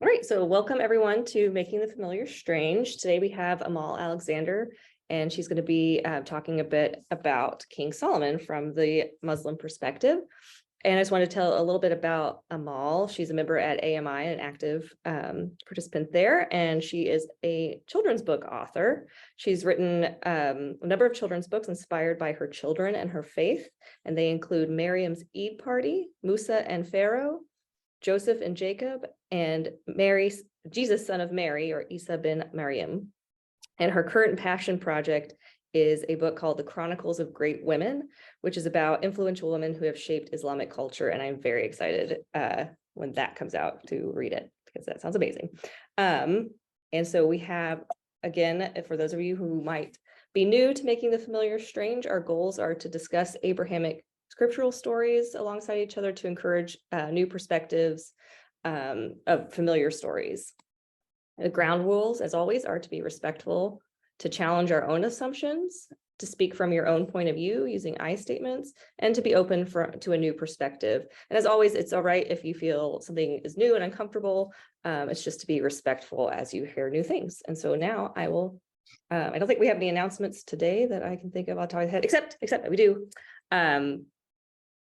All right, so welcome everyone to Making the Familiar Strange. Today we have Amal Alexander, and she's going to be talking a bit about King Solomon from the Muslim perspective. And I just want to tell a little bit about Amal. She's a member at AMI, an active participant there, and she is a children's book author. She's written a number of children's books inspired by her children and her faith, and they include Miriam's Eid Party, Musa and Pharoah, Joseph and Jacob, and Mary, Jesus, son of Mary, or Issa Ibn Maryam. And her current passion project is a book called The Chronicles of Great Women, which is about influential women who have shaped Islamic culture. And I'm very excited when that comes out to read it, because that sounds amazing. And so we have, again, for those of you who might be new to Making the Familiar Strange, our goals are to discuss Abrahamic scriptural stories alongside each other to encourage new perspectives of familiar stories. The ground rules, as always, are to be respectful, to challenge our own assumptions, to speak from your own point of view using I statements, and to be open to a new perspective. And as always, it's all right if you feel something is new and uncomfortable. It's just to be respectful as you hear new things. And so now I will, I don't think we have any announcements today that I can think of off the top of my head, except that we do.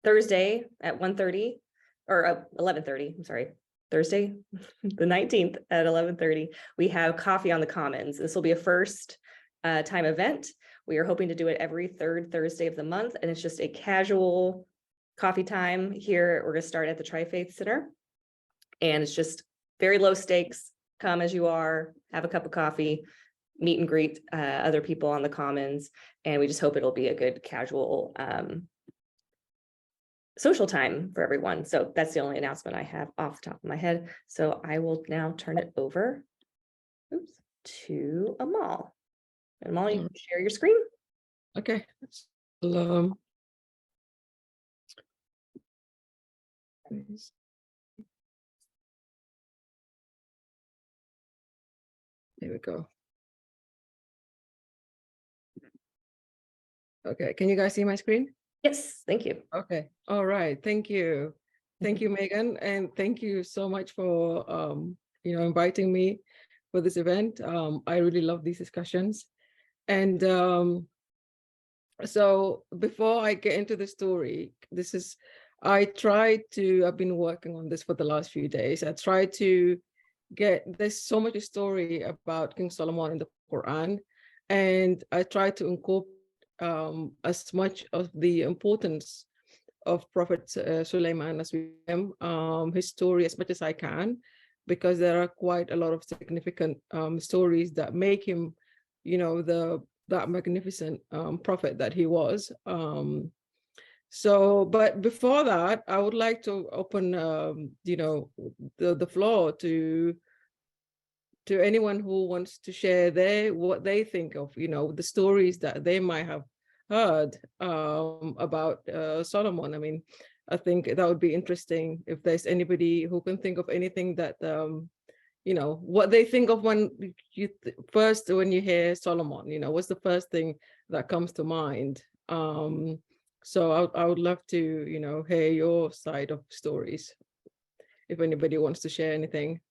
Thursday at 1:30 or 11:30, I'm sorry, Thursday, the 19th at 11:30, we have Coffee on the Commons. This will be a first time event. We are hoping to do it every third Thursday of the month, and it's just a casual coffee time here. We're going to start at the Tri-Faith Center, and it's just very low stakes. Come as you are, have a cup of coffee, meet and greet other people on the Commons, and we just hope it'll be a good casual social time for everyone. So that's the only announcement I have off the top of my head. So I will now turn it over to Amal. Amal, you can share your screen. Okay. There we go. Okay, can you guys see my screen? Yes, thank you. Okay, all right, thank you. Thank you, Megan, and thank you so much for inviting me for this event. I really love these discussions. And so before I get into the story, I've been working on this for the last few days. I tried to there's so much story about King Solomon in the Quran, and I tried to incorporate as much of the importance of Prophet Sulaiman as we can, his story as much as I can, because there are quite a lot of significant stories that make him, that magnificent prophet that he was. But before that, I would like to open, the floor to anyone who wants to share what they think of, the stories that they might have heard about Solomon. I mean, I think that would be interesting if there's anybody who can think of anything that, what they think of when you hear Solomon, what's the first thing that comes to mind? So I would love to, hear your side of stories, if anybody wants to share anything.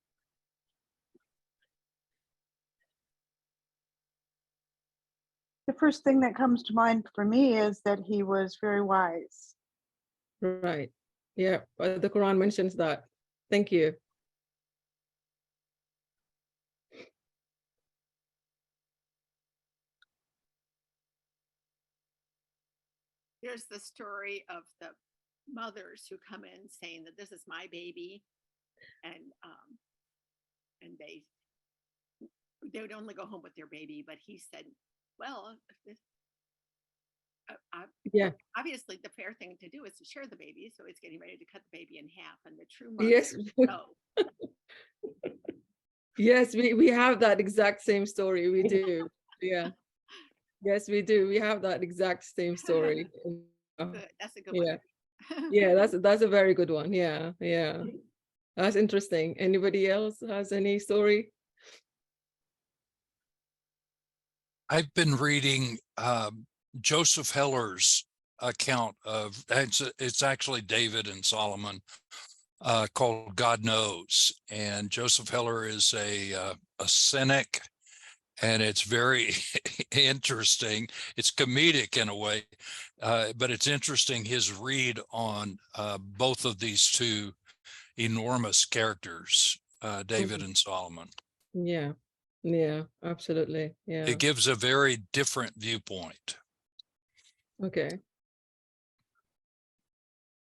The first thing that comes to mind for me is that he was very wise. Right. Yeah, the Quran mentions that. Thank you. There's the story of the mothers who come in saying that this is my baby, and they would only go home with their baby, but he said, well, obviously the fair thing to do is to share the baby, so he's getting ready to cut the baby in half, and the true mother. Yes. Yes, we have that exact same story. We do. Yeah. Yes, we do. We have that exact same story. Good. That's a good one. Yeah, that's a very good one. Yeah. That's interesting. Anybody else has any story? I've been reading Joseph Heller's account of, it's actually David and Solomon, called God Knows. And Joseph Heller is a cynic, and it's very interesting. It's comedic in a way, but it's interesting his read on both of these two enormous characters, David and Solomon. Yeah, yeah, absolutely. Yeah. It gives a very different viewpoint. Okay.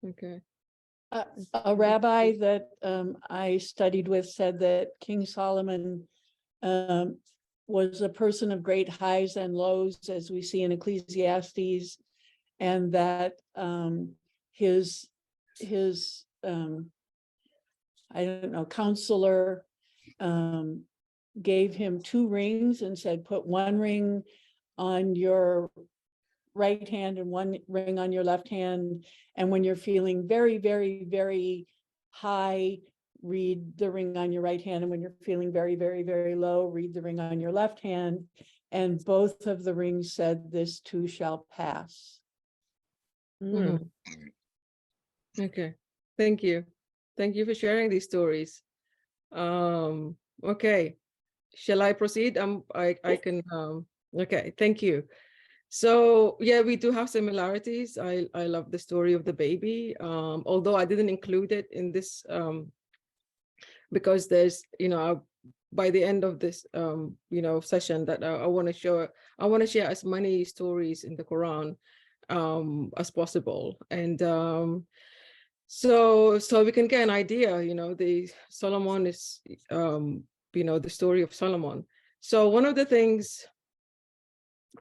Okay. A rabbi that I studied with said that King Solomon was a person of great highs and lows, as we see in Ecclesiastes, and that his I don't know, counselor gave him 2 rings and said, put 1 ring on your right hand and 1 ring on your left hand. And when you're feeling very, very, very high, read the ring on your right hand. And when you're feeling very, very, very low, read the ring on your left hand. And both of the rings said, this too shall pass. Mm. Okay. Thank you. Thank you for sharing these stories. Okay. Shall I proceed? I can, okay, thank you. So yeah, we do have similarities. I love the story of the baby, although I didn't include it in this, because there's, by the end of this, session that I want to share as many stories in the Quran as possible. And so we can get an idea, the Solomon is, the story of Solomon. So one of the things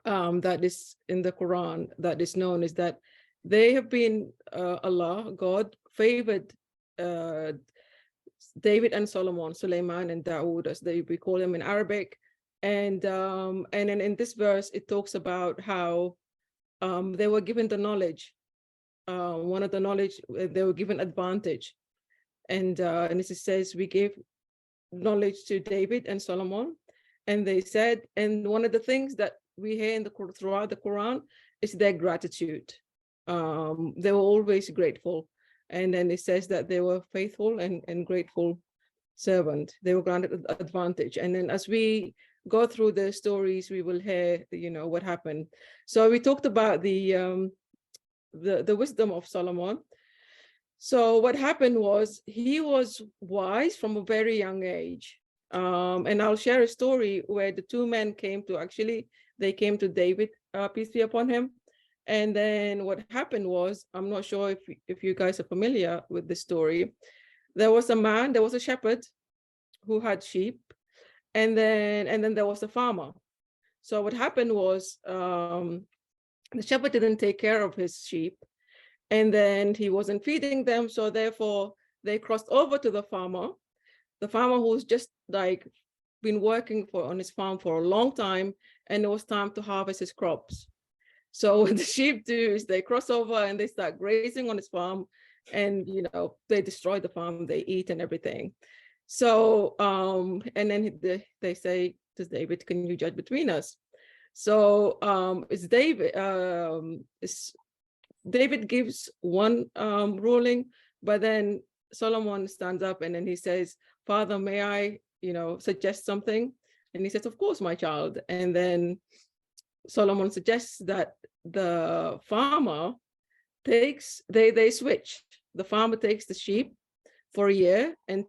that is in the Quran that is known is that they have been, God favored David and Solomon, Suleiman and Dawood, as we call them in Arabic. And then in this verse, it talks about how they were given the knowledge. One of the knowledge, they were given advantage. And it says, we gave knowledge to David and Solomon. And they said, and one of the things that we hear throughout the Quran is their gratitude. They were always grateful. And then it says that they were faithful and grateful servant. They were granted advantage. And then as we go through the stories, we will hear, what happened. So we talked about the wisdom of Solomon. So what happened was he was wise from a very young age. And I'll share a story where the 2 men came to David, peace be upon him. And then what happened was, I'm not sure if you guys are familiar with the story. There was a shepherd who had sheep, and then there was a farmer. So what happened was, the shepherd didn't take care of his sheep, and then he wasn't feeding them. So therefore they crossed over to the farmer who's just been working on his farm for a long time, and it was time to harvest his crops. So what the sheep do is they cross over and they start grazing on his farm, and they destroy the farm, they eat and everything. So and then they say to David, can you judge between us? So it's David. David gives one ruling, but then Solomon stands up and then he says, Father, may I suggest something? And he says, of course, my child. And then Solomon suggests that the farmer they switch. The farmer takes the sheep for a year and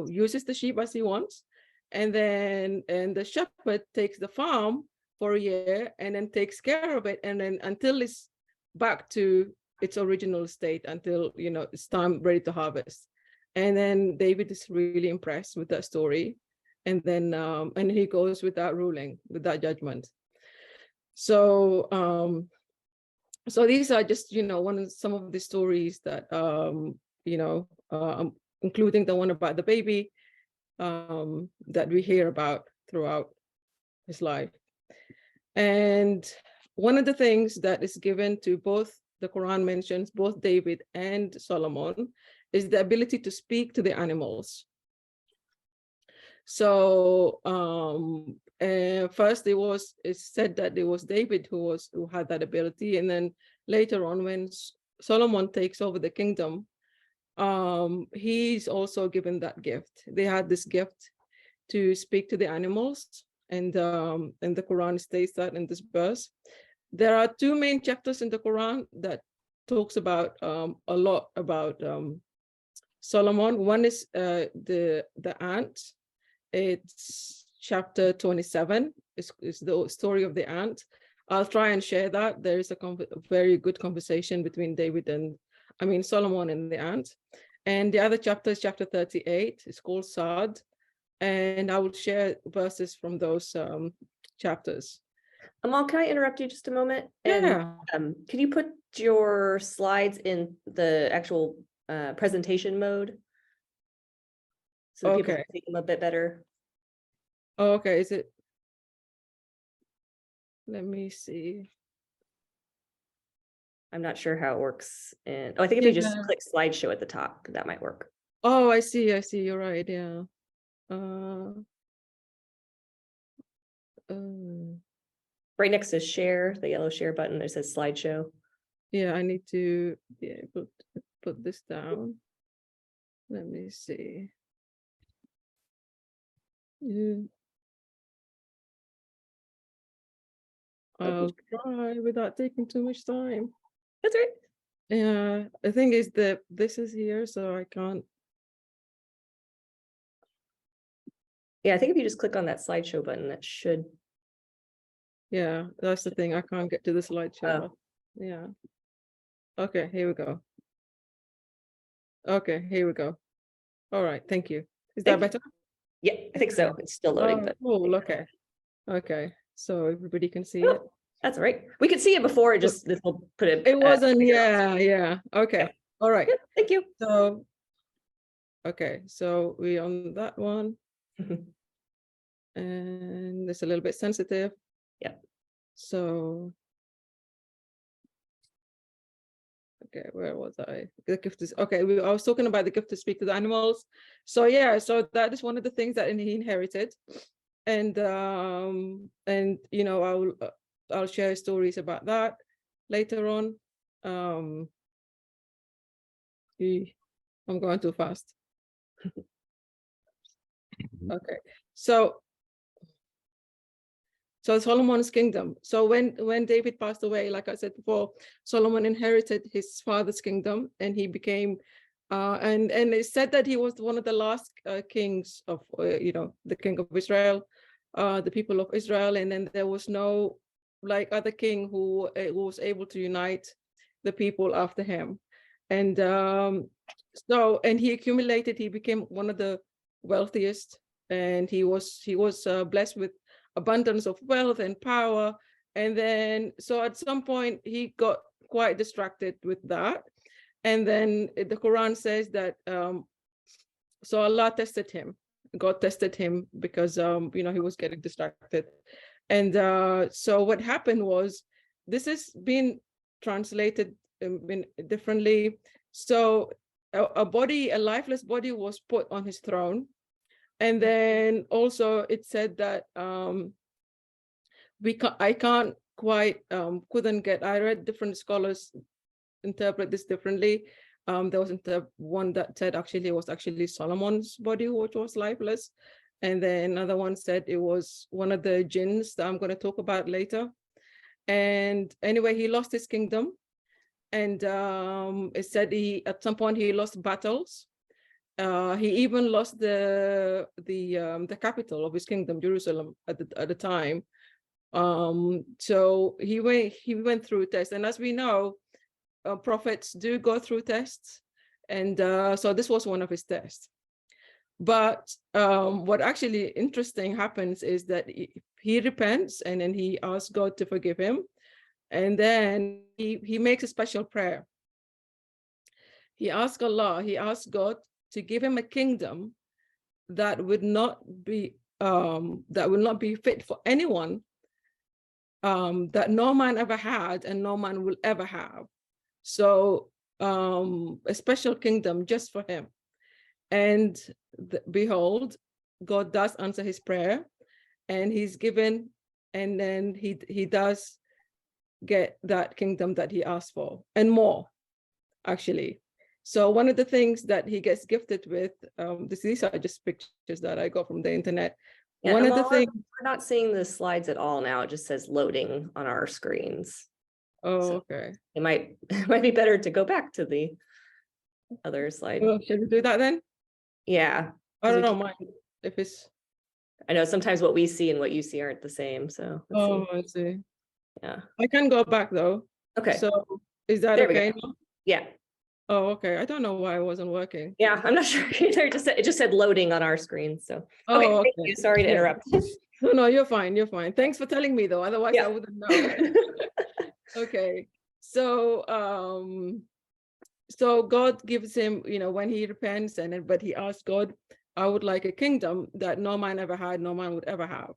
uses the sheep as he wants. And the shepherd takes the farm for a year and then takes care of it. And then until it's back to its original state, until, it's time ready to harvest. And then David is really impressed with that story. And then, and he goes with that ruling, with that judgment. So, so these are just, some of the stories that, including the one about the baby that we hear about throughout his life. And one of the things that is given to both, the Quran mentions both David and Solomon, is the ability to speak to the animals. So first it's said that it was David who had that ability, and then later on when Solomon takes over the kingdom, he's also given that gift. They had this gift to speak to the animals, and the Quran states that in this verse. There are two main chapters in the Quran that talks about a lot about Solomon. One is the ant. It's chapter 27. It's the story of the ant. I'll try and share that. There is a very good conversation between Solomon and the ant. And the other chapter is chapter 38. It's called Sad. And I will share verses from those chapters. Amal, can I interrupt you just a moment? Yeah. And can you put your slides in the actual presentation mode? So that people Okay. can see them a bit better. Oh, okay, is it? Let me see. I'm not sure how it works. And I think if you just Yeah. click slideshow at the top, that might work. Oh, I see. You're right. Yeah. Right next to share, the yellow share button, there says slideshow. Yeah, I need to put this down. Let me see. I'll try without taking too much time. That's right. Yeah, the thing is that this is here, so I can't. Yeah, I think if you just click on that slideshow button, that should. Yeah, that's the thing. I can't get to the slideshow. Oh. Yeah. Okay, here we go. Okay, here we go. All right, thank you. Is that better? Yeah, I think so. It's still loading, but cool. Okay. Okay, so everybody can see it. That's all right. We could see it before. Just this will put it. It wasn't. Yeah. Okay. Yeah. All right. Good, thank you. So, okay, so we on that one, and it's a little bit sensitive. Yeah. So, okay, where was I? The gift is okay. I was talking about the gift to speak to the animals. So yeah, so that is one of the things that he inherited, and I'll share stories about that later on. I'm going too fast. Okay, so Solomon's kingdom. So when David passed away, like I said before, Solomon inherited his father's kingdom, and he became, and it said that he was one of the last kings of, the king of Israel, the people of Israel, and then there was no other king who was able to unite the people after him, and he became one of the wealthiest, and he was blessed with abundance of wealth and power. And then, so at some point, he got quite distracted with that. And then the Quran says that, so Allah tested him. God tested him because, he was getting distracted. And so what happened was, this is being translated differently. So a lifeless body was put on his throne. And then also it said that I can't quite I read different scholars interpret this differently. There was one that said actually it was actually Solomon's body which was lifeless, and then another one said it was one of the jinns that I'm going to talk about later. And anyway, he lost his kingdom, and it said at some point he lost battles. He even lost the capital of his kingdom, Jerusalem, at the time. So he went through tests, and as we know, prophets do go through tests, and so this was one of his tests. But what actually interesting happens is that he repents, and then he asks God to forgive him, and then he makes a special prayer. He asks God to give him a kingdom that would not be fit for anyone, that no man ever had and no man will ever have. So a special kingdom just for him. And behold, God does answer his prayer, and he's given, and then he does get that kingdom that he asked for, and more, actually. So one of the things that he gets gifted with, these are just pictures that I got from the internet. Yeah, One of the Amal, things, we're not seeing the slides at all now. It just says loading on our screens. oh, okay. It might be better to go back to the other slide. Oh, should we do that then? Yeah. I 'cause we don't can't- mind if it's, I know sometimes what we see and what you see aren't the same. So let's oh, see. I see. Yeah. I can go back though. Okay. So is that There we okay go. now? Yeah. Oh, okay. I don't know why it wasn't working. Yeah. I'm not sure either. It just said loading on our screen. So Oh, okay. Thank okay. you. Sorry to Yeah. interrupt. No, you're fine. You're fine. Thanks for telling me though. Otherwise Yeah. I wouldn't know. Okay. So so God gives him, when he repents but he asks God, I would like a kingdom that no man ever had, no man would ever have.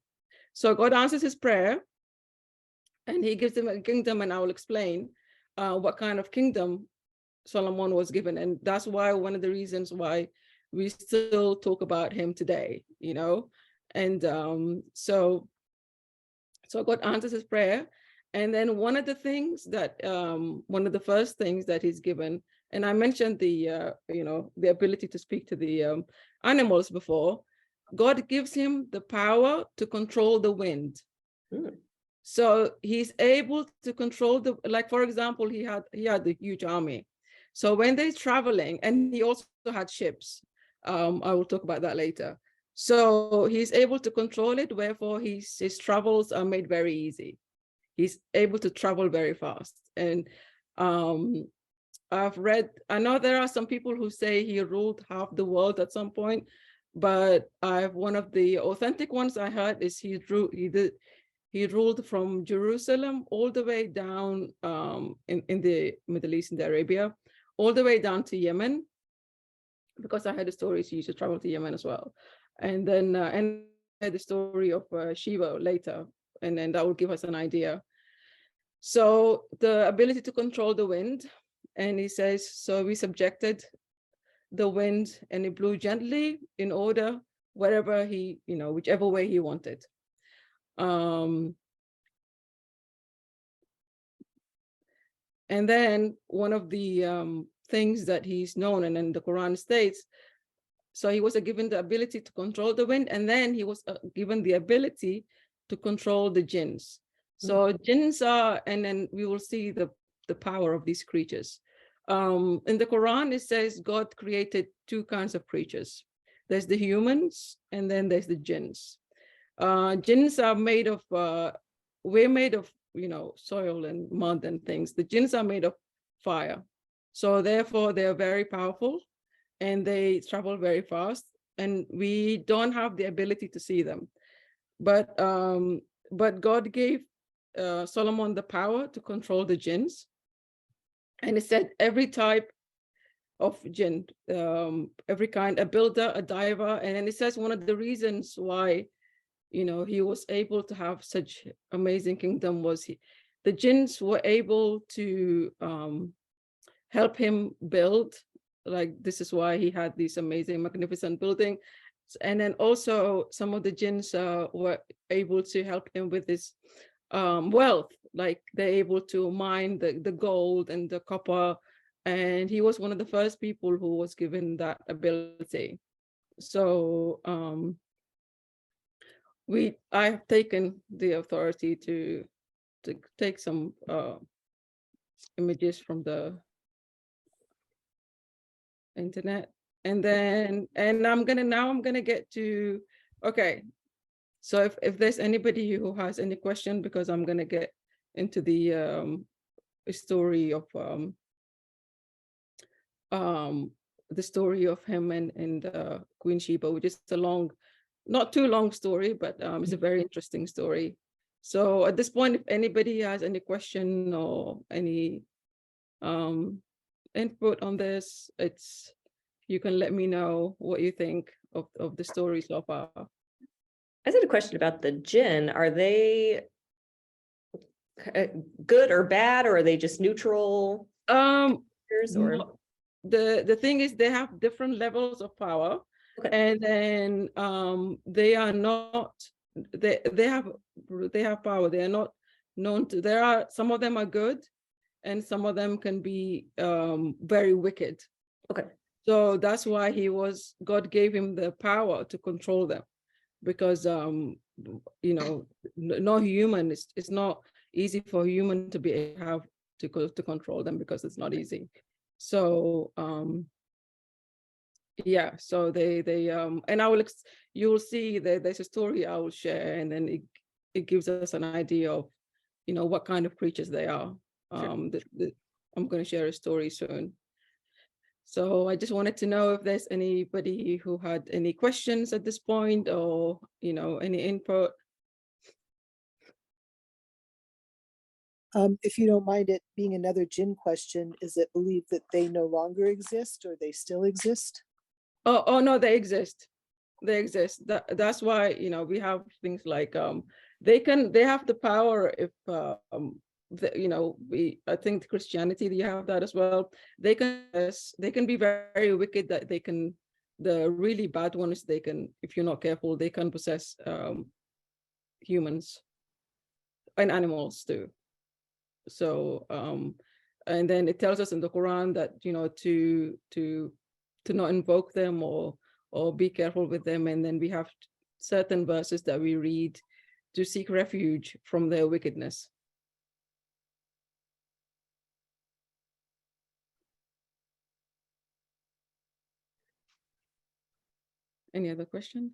So God answers his prayer and he gives him a kingdom, and I will explain what kind of kingdom Solomon was given. And that's why one of the reasons why we still talk about him today, and so God answers his prayer. And then one of the things that one of the first things that he's given, and I mentioned the the ability to speak to the animals before. God gives him the power to control the wind. Hmm. So he's able to control like for example, he had a huge army. So when they're traveling, and he also had ships, I will talk about that later. So he's able to control it, wherefore his travels are made very easy. He's able to travel very fast. And I know there are some people who say he ruled half the world at some point, but one of the authentic ones I heard is he ruled from Jerusalem all the way down in the Middle East, in Arabia, all the way down to Yemen, because I heard the stories he used to travel to Yemen as well. And then and I heard the story of Shiva later, and then that will give us an idea. So the ability to control the wind, and he says, so we subjected the wind and it blew gently in order wherever he, whichever way he wanted. And then one of the things that he's known, and then the Quran states, so he was given the ability to control the wind, and then he was given the ability to control the jinns. So jinns are, and then we will see the power of these creatures. In the Quran, it says God created two kinds of creatures. There's the humans, and then there's the jinns. Jinns are made of, we're made of, soil and mud and things. The jinns are made of fire. So therefore they're very powerful and they travel very fast, and we don't have the ability to see them. But God gave Solomon the power to control the jinns. And it said every type of jinn, every kind, a builder, a diver. And then it says one of the reasons why he was able to have such amazing kingdom was the jinns were able to help him build. Like this is why he had these amazing, magnificent building. And then also some of the jinns were able to help him with his wealth. Like they're able to mine the gold and the copper. And he was one of the first people who was given that ability. So I have taken the authority to take some images from the internet, and I'm gonna get to, okay. So if there's anybody who has any question, because I'm gonna get into the story of him and Queen Sheba, which is a long, not too long story, but it's a very interesting story. So at this point, if anybody has any question or any input on this, you can let me know what you think of the story so far. I had a question about the jinn. Are they good or bad, or are they just neutral? Or The thing is, they have different levels of power. Okay. And then they are not, they have power. They are not known to, some of them are good, and some of them can be very wicked. Okay. So that's why God gave him the power to control them, because no human, it's not easy for a human to to control them, because it's not easy. So yeah, so they and you will see that there's a story I will share, and then it gives us an idea of what kind of creatures they are. Sure. I'm going to share a story soon. So I just wanted to know if there's anybody who had any questions at this point, or any input. If you don't mind it being another jinn question, is it believed that they no longer exist, or they still exist? Oh no, they exist. They exist. That's why we have things like they have the power. If I think Christianity, you have that as well. They can be very, very wicked. That the really bad ones, if you're not careful, they can possess humans and animals too. So and then it tells us in the Quran that to not invoke them or be careful with them. And then we have certain verses that we read to seek refuge from their wickedness. Any other question?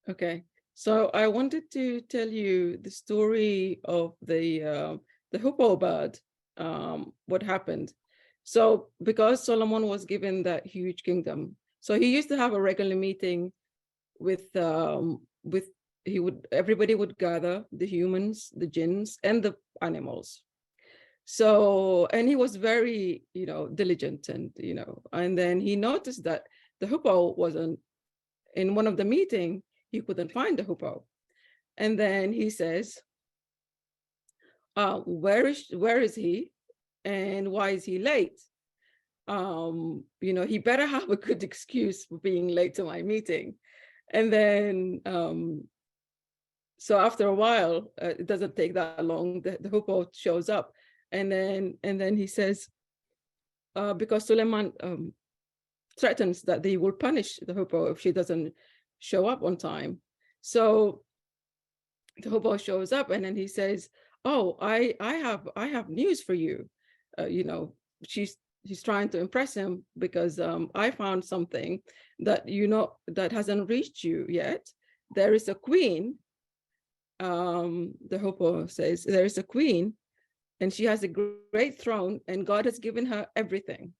Okay, so I wanted to tell you the story of the hoopoe bird. What happened? So because Solomon was given that huge kingdom, so he used to have a regular meeting with everybody would gather, the humans, the jinns, and the animals. So, and he was very diligent, and then he noticed that the hoopoe wasn't in one of the meeting. He couldn't find the hoopoe, and then he says, where is he, and why is he late? He better have a good excuse for being late to my meeting. And then so after a while, it doesn't take that long, the hoopoe shows up, and then he says, because Suleiman threatens that they will punish the hoopoe if she doesn't show up on time. So the hoopoe shows up, and then he says, oh, I have news for you. He's trying to impress him, because I found something that that hasn't reached you yet. There is a queen. The hoopoe says, there is a queen, and she has a great throne, and God has given her everything.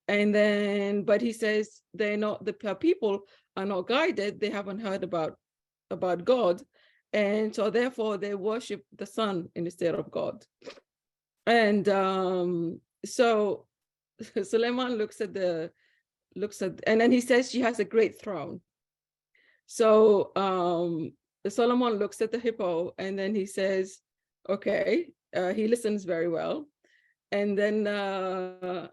And then, but he says the people are not guided. They haven't heard about God, and so therefore they worship the sun instead of God. And so Suleiman looks at, and then he says she has a great throne. So Solomon looks at the hippo, and then he says, okay, he listens very well. And then the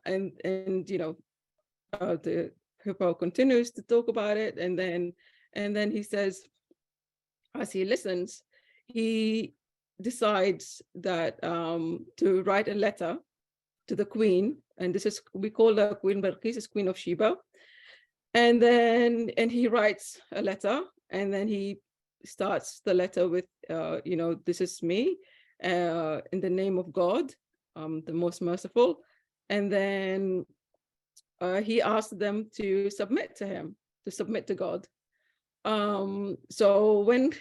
hippo continues to talk about it, and then he says, as he listens, he decides that to write a letter to the queen, and we call the Queen Balqis is Queen of Sheba. And he writes a letter, and then he starts the letter with this is me, in the name of God, the most merciful. And then he asked them to submit to him, to submit to God. So when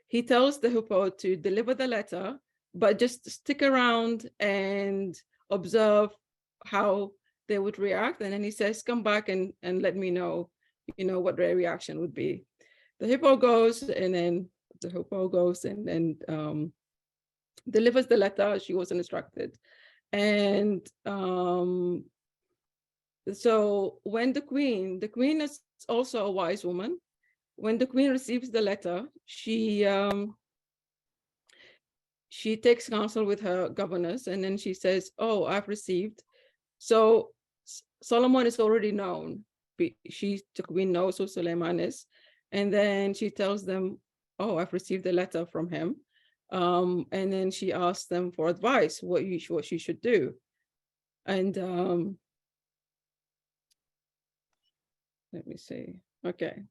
he tells the hippo to deliver the letter, but just stick around and observe how they would react. And then he says, come back and let me know, what their reaction would be. The hippo goes, and then the hippo goes and delivers the letter. She was instructed. And so when the queen is also a wise woman, when the queen receives the letter, she takes counsel with her governess, and then she says, oh, I've received. So Solomon is already known. The queen knows who Suleiman is. And then she tells them, oh, I've received a letter from him. And then she asked them for advice, what she should do. And let me see. Okay.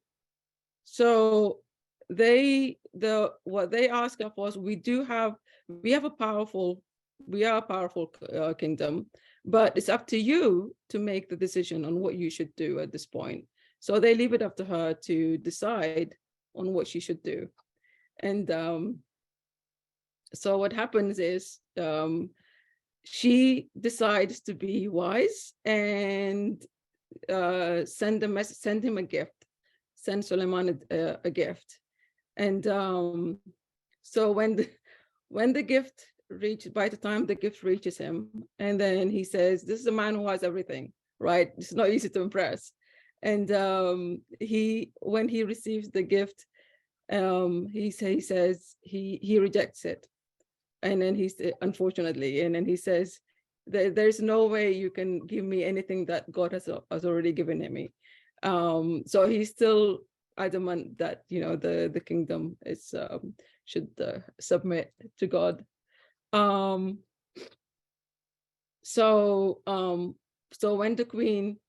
So what they asked of us, we are a powerful kingdom, but it's up to you to make the decision on what you should do at this point. So they leave it up to her to decide on what she should do. And so what happens is she decides to be wise and send him a gift, send Suleiman a gift. And so when the gift by the time the gift reaches him, and then he says, this is a man who has everything, right? It's not easy to impress. And when he receives the gift, he says he rejects it. And then unfortunately, and then he says, there's no way you can give me anything that God has already given me. So he's still adamant that, the kingdom should submit to God. So when the queen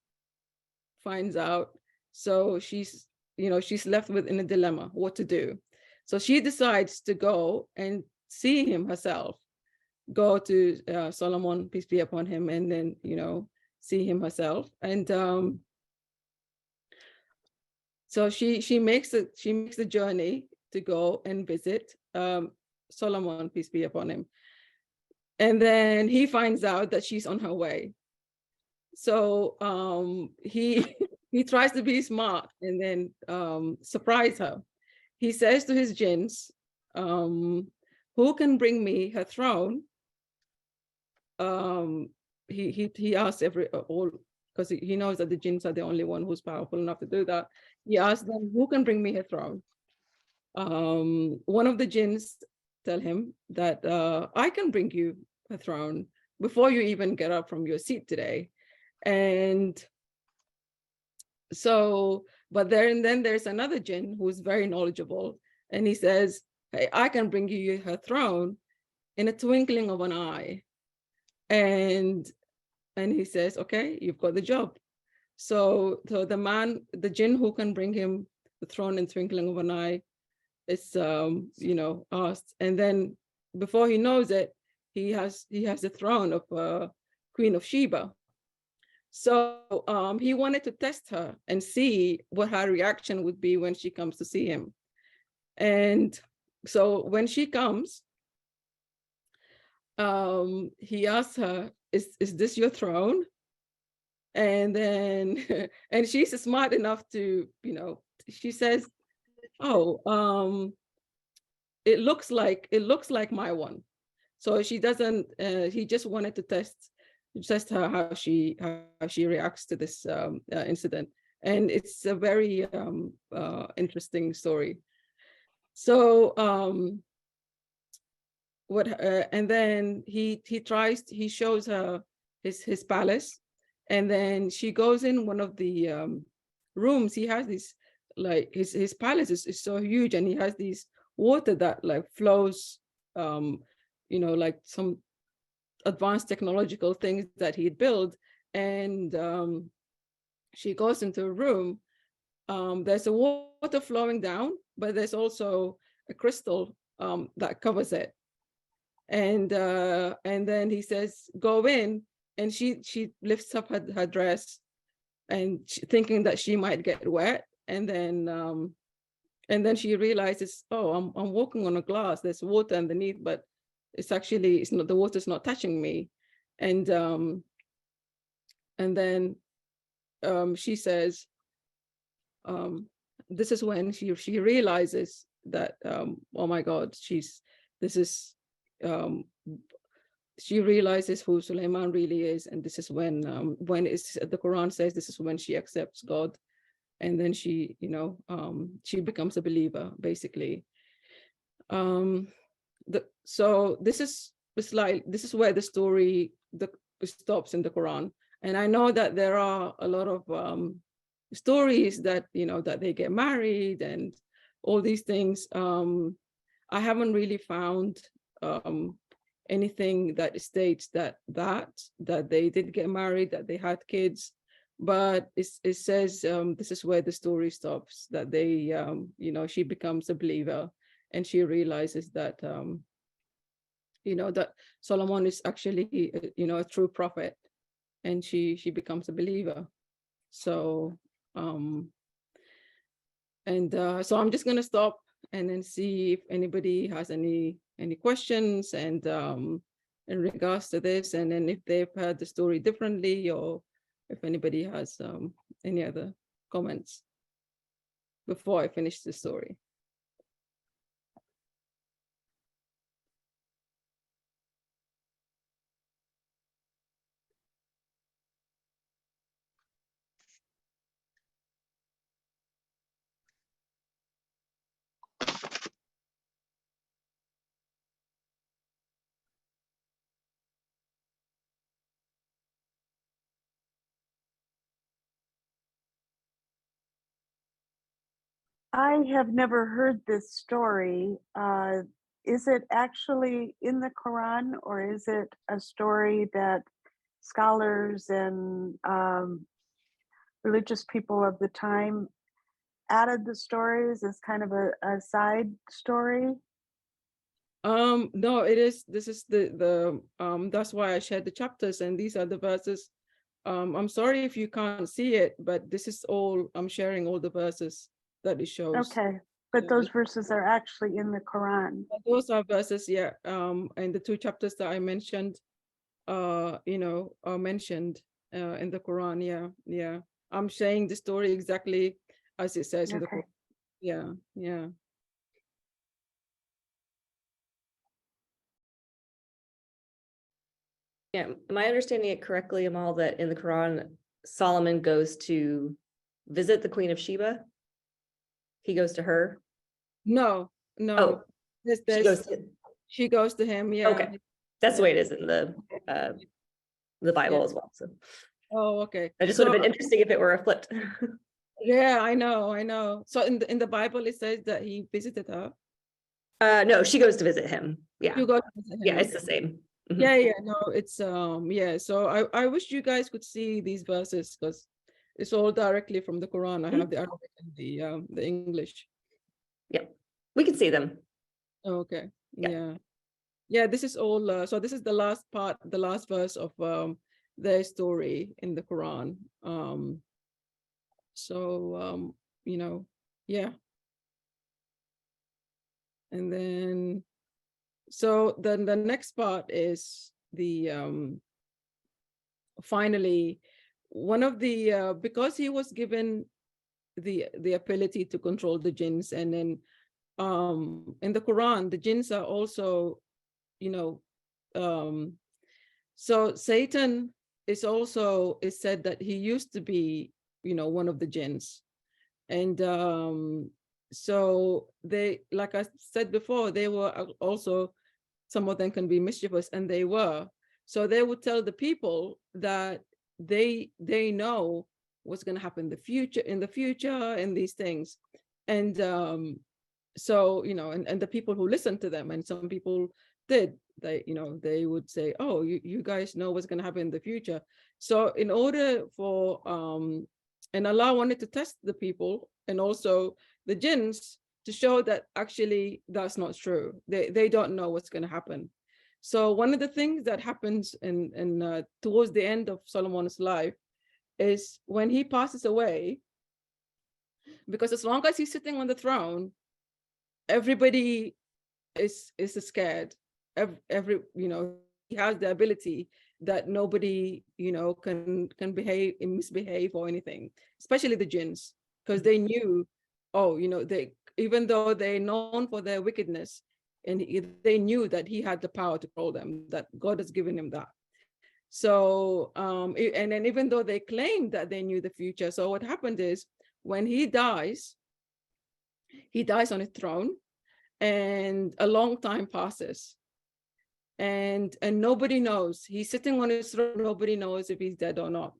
finds out, so she's left in a dilemma, what to do. So she decides to go and see him herself, go to Solomon, peace be upon him, and then, see him herself. And so she makes the journey to go and visit Solomon, peace be upon him. And then he finds out that she's on her way. So he tries to be smart and then surprise her. He says to his jinns, who can bring me her throne? He asks all, because he knows that the jinns are the only one who's powerful enough to do that. He asks them, who can bring me her throne? One of the jinns tell him that I can bring you a throne before you even get up from your seat today. And so, but then there's another jinn who's very knowledgeable, and he says, hey, I can bring you her throne in a twinkling of an eye. And he says, okay, you've got the job. So the jinn who can bring him the throne in twinkling of an eye is asked, and then before he knows it, he has the throne of Queen of Sheba. So he wanted to test her and see what her reaction would be when she comes to see him. And so when she comes, he asks her, is this your throne? And then and she's smart enough to, she says, oh, it looks like my one. So she doesn't, he just wanted to test her how she reacts to this incident. And it's a very interesting story. So and then he shows her his palace, and then she goes in one of the rooms. He has this, like, his palace is so huge, and he has these water that like flows, like some advanced technological things that he'd built. And she goes into a room. There's a water flowing down, but there's also a crystal that covers it. And then he says, go in, and she lifts up her dress, and thinking that she might get wet, and then she realizes, oh, I'm walking on a glass. There's water underneath, but it's not, the water's not touching me. And then she says, this is when she realizes that, oh my God, she realizes who Suleiman really is. And this is when the Quran says this is when she accepts God. And then she becomes a believer, basically. So this is where the story stops in the Quran. And I know that there are a lot of stories that, that they get married and all these things. I haven't really found anything that states that they did get married, that they had kids, but it says this is where the story stops, that they you know, she becomes a believer and she realizes that you know, that Solomon is actually you know, a true prophet, and she becomes a believer. So so I'm just gonna stop and then see if anybody has any questions and in regards to this, and then if they've heard the story differently, or if anybody has any other comments before I finish the story. I have never heard this story. Is it actually in the Quran, or is it a story that scholars and religious people of the time added the stories as kind of a side story? No, it is, this is the that's why I shared the chapters, and these are the verses. I'm sorry if you can't see it, but this is all, I'm sharing all the verses that it shows. Okay, but Yeah. those verses are actually in the Quran. Those are verses, yeah. And the 2 chapters that I mentioned, you know, are mentioned in the Quran. Yeah, yeah. I'm saying the story exactly as it says in the Okay. Quran. Yeah, yeah. Yeah, am I understanding it correctly, Amal, that in the Quran, Solomon goes to visit the Queen of Sheba? He goes to her? No, no. Oh, she goes to, She goes to him. Yeah. okay. That's the way it is in the Bible Yeah. as well. So Oh, okay. it just would have been interesting if it were flipped. Yeah, I know. So in the Bible, it says that he visited her. No, she goes to visit him. Yeah. You go to visit him. Yeah, it's the same. Mhm. Yeah, no, it's yeah. So I wish you guys could see these verses, because it's all directly from the Quran. I have the Arabic and the English. Yep, we can see them. Okay. Yeah. Yeah, this is all so this is the last part, the last verse of their story in the Quran. So you know, yeah. And then so then the next part is the finally one of the because he was given the ability to control the jinns, and then in the Quran the jinns are also, you know, so Satan is also, is said that he used to be, you know, one of the jinns. And so they, like I said before, they were also, some of them can be mischievous, and they were. So they would tell the people that they know what's going to happen in the future and these things. And so, you know, and the people who listened to them, and some people did, they, you know, they would say, oh, you guys know what's going to happen in the future. So in order for and Allah wanted to test the people and also the jinns to show that actually that's not true. They don't know what's going to happen. So one of the things that happens in towards the end of Solomon's life is when he passes away, because as long as he's sitting on the throne, everybody is scared. Every you know, he has the ability that nobody, you know, can misbehave or anything, especially the jinns, because they knew, oh, you know, they, even though they're known for their wickedness, and they knew that he had the power to control them, that God has given him that. So and then even though they claimed that they knew the future, so what happened is when he dies on his throne, and a long time passes, and nobody knows. He's sitting on his throne, nobody knows if he's dead or not.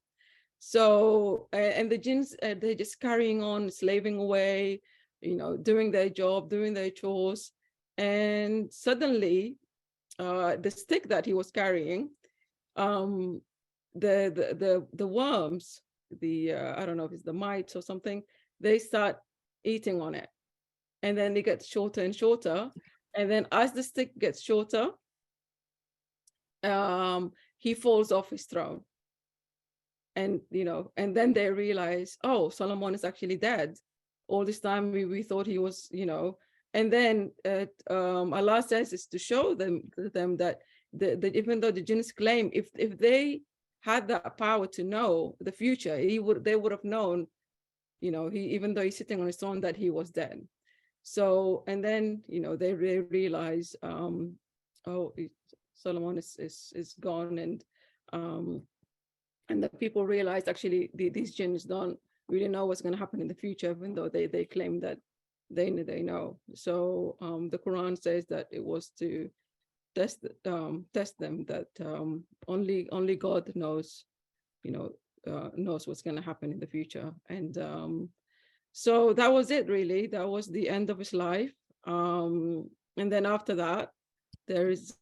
So and the jinns, they're just carrying on, slaving away, you know, doing their job, doing their chores. And suddenly, the stick that he was carrying, the worms, I don't know if it's the mites or something, they start eating on it, and then it gets shorter and shorter, and then as the stick gets shorter, he falls off his throne. And and then they realize, oh, Solomon is actually dead. All this time we thought he was, and then Allah says is to show them that even though the jinns claim, if they had that power to know the future, they would have known, even though he's sitting on his throne, that he was dead. So, and then they realize, oh, Solomon is gone, and the people realized actually these jinns don't really know what's going to happen in the future, even though they claim that they know. So the Quran says that it was to test them, that only God knows, knows what's going to happen in the future. And so that was it, really. That was the end of his life. And then after that, there is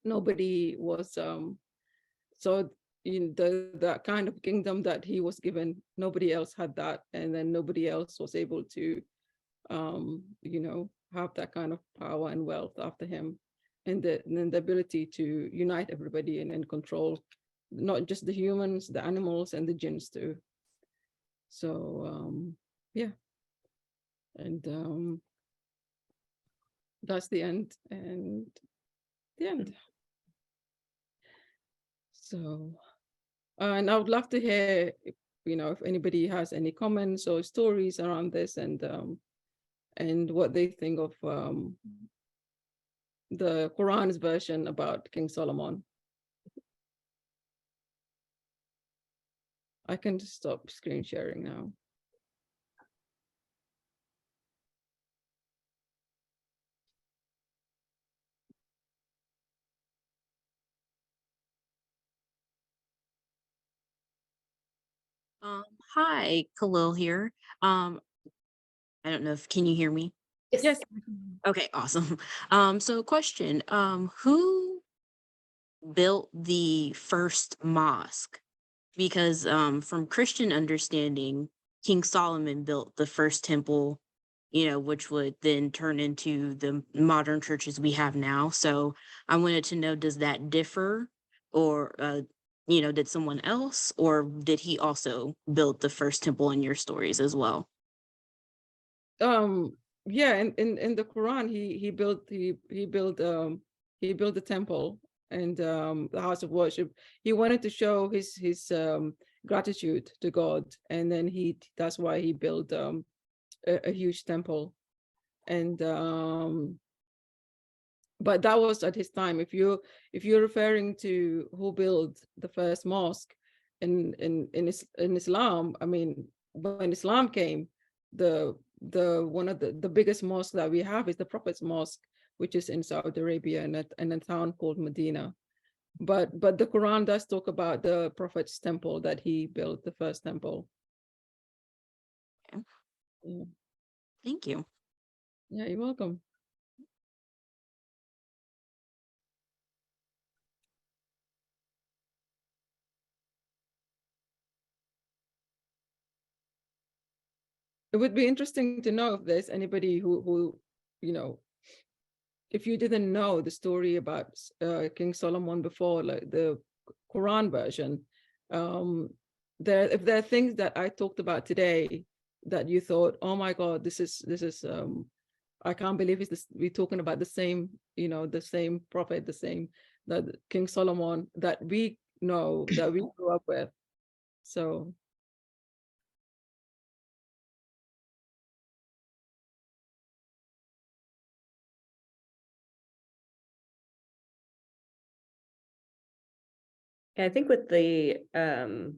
nobody was so in that kind of kingdom that he was given, nobody else had that, and then nobody else was able to have that kind of power and wealth after him, and the ability to unite everybody and control not just the humans, the animals, and the jinns too. So yeah, and that's the end, and the end. So and I would love to hear, if anybody has any comments or stories around this, and what they think of the Quran's version about King Solomon. I can just stop screen sharing now. Hi, Khalil here. I don't know if can you hear me? Yes. Okay, awesome. So question, who built the first mosque? Because from Christian understanding, King Solomon built the first temple, which would then turn into the modern churches we have now. So I wanted to know, does that differ, or did someone else, or did he also build the first temple in your stories as well? Yeah, in the Quran, he built the temple and the house of worship. He wanted to show his gratitude to God, and then that's why he built a huge temple. And but that was at his time. If you're referring to who built the first mosque in Islam, I mean, when Islam came, the one of the biggest mosques that we have is the Prophet's Mosque, which is in Saudi Arabia, in a town called Medina. But the Quran does talk about the Prophet's temple, that he built the first temple. Okay. Yeah. Thank you. Yeah, you're welcome. It would be interesting to know if there's anybody who if you didn't know the story about King Solomon before, like the Quran version, if there are things that I talked about today that you thought, oh my God, this is I can't believe we're talking about the same, the same prophet, that King Solomon that we know, that we grew up with. So I think with the in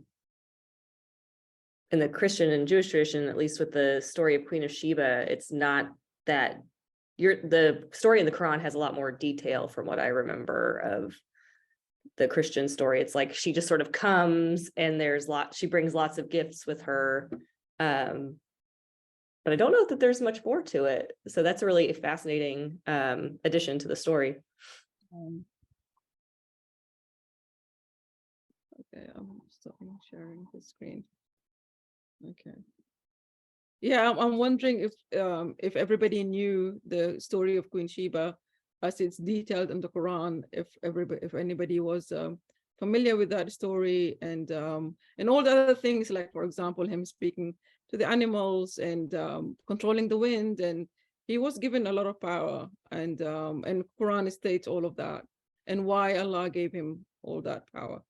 the Christian and Jewish tradition, at least with the story of Queen of Sheba, it's not that the story in the Quran has a lot more detail from what I remember of the Christian story. It's like she just sort of comes and she brings lots of gifts with her. but I don't know that there's much more to it. So that's a really fascinating addition to the story. Okay, I'm stopping sharing the screen. Okay. Yeah, I'm wondering if everybody knew the story of Queen Sheba as it's detailed in the Quran, if anybody was familiar with that story, and all the other things, like, for example, him speaking to the animals and controlling the wind, and he was given a lot of power, and Quran states all of that and why Allah gave him all that power.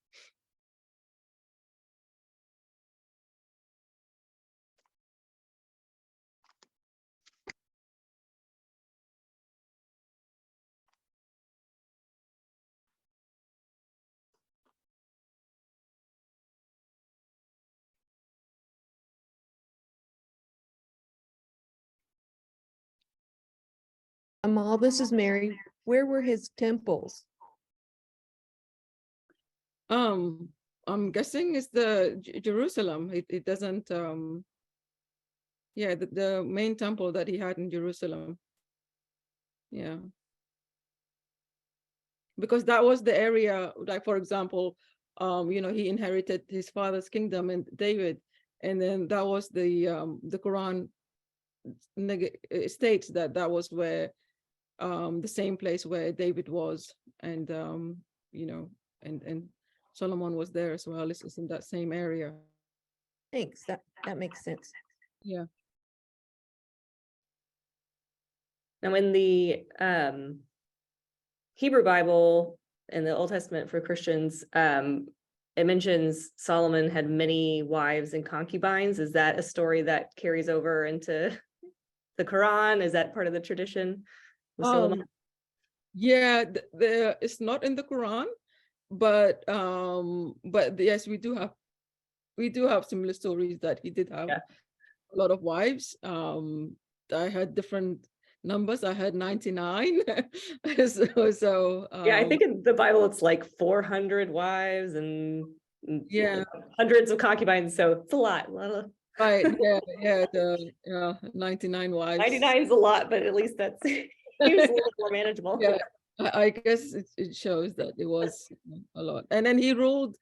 Amal, this is Mary. Where were his temples? I'm guessing it's the Jerusalem. It doesn't yeah, the main temple that he had in Jerusalem. Yeah. Because that was the area, like, for example, he inherited his father's kingdom and David, and then that was the Quran states that was where the same place where David was, and and Solomon was there as well. It's in that same area. Thanks. That makes sense. Yeah. Now in the Hebrew Bible in the Old Testament for Christians, it mentions Solomon had many wives and concubines. Is that a story that carries over into the Quran? Is that part of the tradition with Solomon? Yeah, it's not in the Quran, but yes, we do have similar stories that he did have a lot of wives. I had different numbers. I had 99. so Yeah, I think in the Bible it's like 400 wives and hundreds of concubines. So it's a lot. Right. Yeah. The 99 wives. 99 is a lot, but at least that's seems a little more manageable. Yeah, I guess it shows that it was a lot. And then he ruled.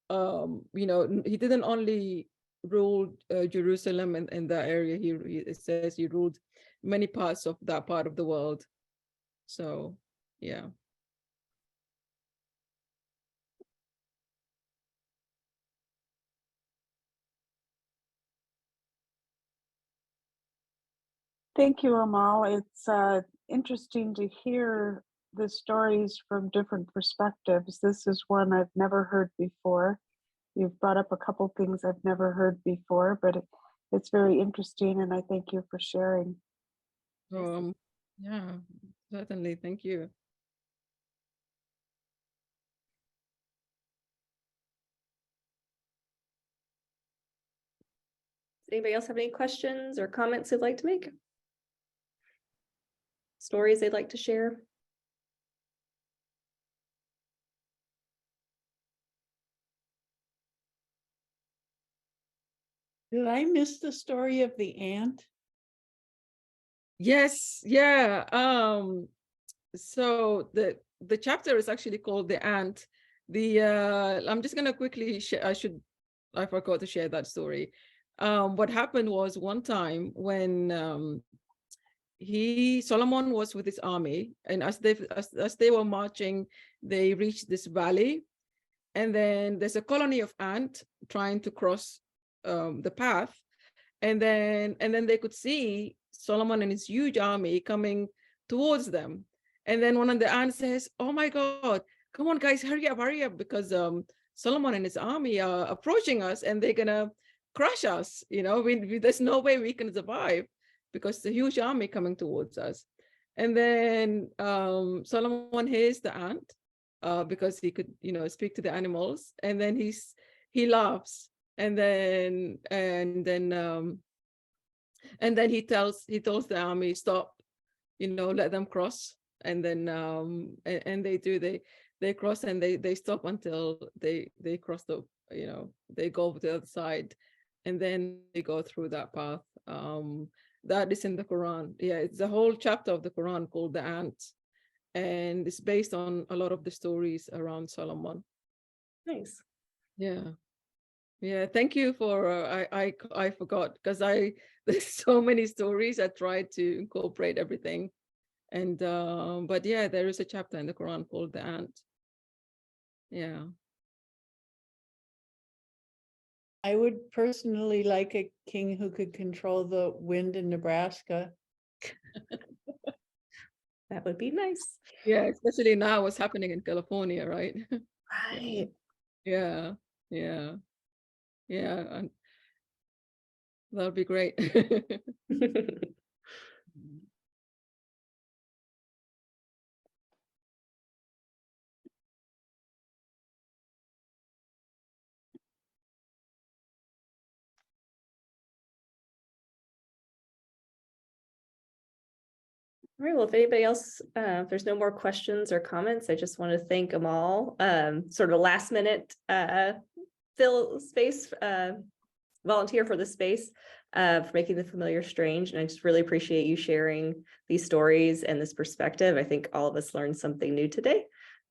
He didn't only rule Jerusalem and that area. It says he ruled many parts of that part of the world. So, yeah. Thank you, Amal. It's interesting to hear the stories from different perspectives. This is one I've never heard before. You've brought up a couple things I've never heard before, but it's very interesting, and I thank you for sharing. Yeah, certainly. Thank you. Does anybody else have any questions or comments they'd like to make? Stories they'd like to share? Did I miss the story of the ant? Yes, yeah. So the chapter is actually called The Ant. I'm just gonna quickly I forgot to share that story. What happened was one time when Solomon was with his army, and as they were marching, they reached this valley, and then there's a colony of ants trying to cross the path, and then they could see Solomon and his huge army coming towards them. And then one of the ants says, "Oh my God, come on guys, hurry up, because Solomon and his army are approaching us and they're gonna crush us. There's no way we can survive because the huge army coming towards us." And then Solomon hears the ant because he could, speak to the animals, and then he laughs, and then he tells the army, "Stop, let them cross." And then and they cross, and they stop until they cross they go to the other side, and then they go through that path. that is in the Quran. Yeah, it's a whole chapter of the Quran called the ant, and it's based on a lot of the stories around Solomon. Nice. Yeah. Yeah, thank you for I forgot because there's so many stories. I tried to incorporate everything. And but yeah, there is a chapter in the Quran called the ant. Yeah. I would personally like a king who could control the wind in Nebraska. That would be nice. Yeah, especially now what's happening in California, right? Right. Yeah, yeah, yeah. And that'll be great. All right, well, if anybody else, if there's no more questions or comments, I just want to thank Amal, sort of last minute fill space, volunteer for the space, for making the familiar strange. And I just really appreciate you sharing these stories and this perspective. I think all of us learned something new today.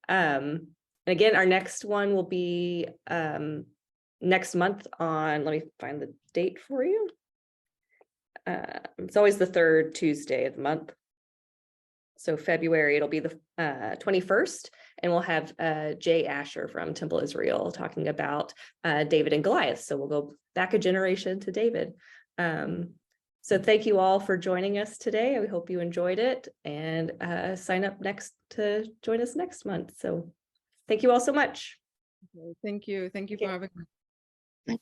And again, our next one will be next month on, let me find the date for you. It's always the third Tuesday of the month. So February, it'll be the 21st, and we'll have Jay Asher from Temple Israel talking about David and Goliath. So we'll go back a generation to David. So thank you all for joining us today. We hope you enjoyed it, and sign up next to join us next month. So thank you all so much. Thank you. Thank you for having me.